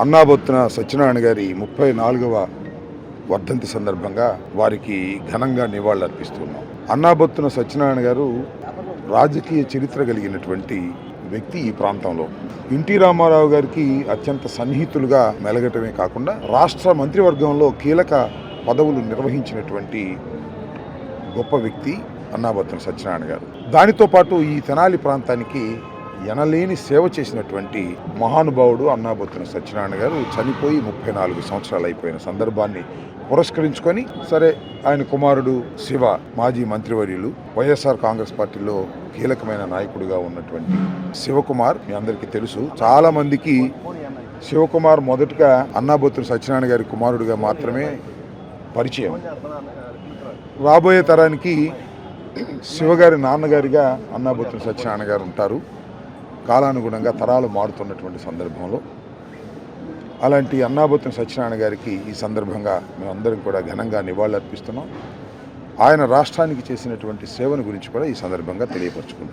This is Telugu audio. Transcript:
అన్నాబొత్తున సత్యనారాయణ గారి 34వ వర్ధంతి సందర్భంగా వారికి ఘనంగా నివాళులర్పిస్తున్నాం. అన్నాబొత్తున సత్యనారాయణ గారు రాజకీయ చరిత్ర కలిగినటువంటి వ్యక్తి. ఈ ప్రాంతంలో ఎన్టీ రామారావు గారికి అత్యంత సన్నిహితులుగా మెలగటమే కాకుండా రాష్ట్ర మంత్రివర్గంలో కీలక పదవులు నిర్వహించినటువంటి గొప్ప వ్యక్తి అన్నాబొత్తున సత్యనారాయణ గారు. దానితో పాటు ఈ తెనాలి ప్రాంతానికి ఎనలేని సేవ చేసినటువంటి మహానుభావుడు అన్నాబొత్తున సత్యనారాయణ గారు చనిపోయి 34 సంవత్సరాలు అయిపోయిన సందర్భాన్ని పురస్కరించుకొని సరే ఆయన కుమారుడు శివ మాజీ మంత్రివర్యులు వైఎస్ఆర్ కాంగ్రెస్ పార్టీలో కీలకమైన నాయకుడిగా ఉన్నటువంటి శివకుమార్ మీ అందరికీ తెలుసు. చాలా మందికి శివకుమార్ మొదటగా అన్నాబొత్తున సత్యనారాయణ గారి కుమారుడిగా మాత్రమే పరిచయం. రాబోయే తరానికి శివగారి నాన్నగారిగా అన్నాబొత్తున సత్యనారాయణ గారు ఉంటారు. కాలానుగుణంగా తరాలు మారుతున్నటువంటి సందర్భంలో అలాంటి అన్నాబొత్తున సత్యనారాయణ గారికి ఈ సందర్భంగా మేమందరం కూడా ఘనంగా నివాళులర్పిస్తున్నాం. ఆయన రాష్ట్రానికి చేసినటువంటి సేవను గురించి కూడా ఈ సందర్భంగా తెలియపరచుకుంటున్నాం.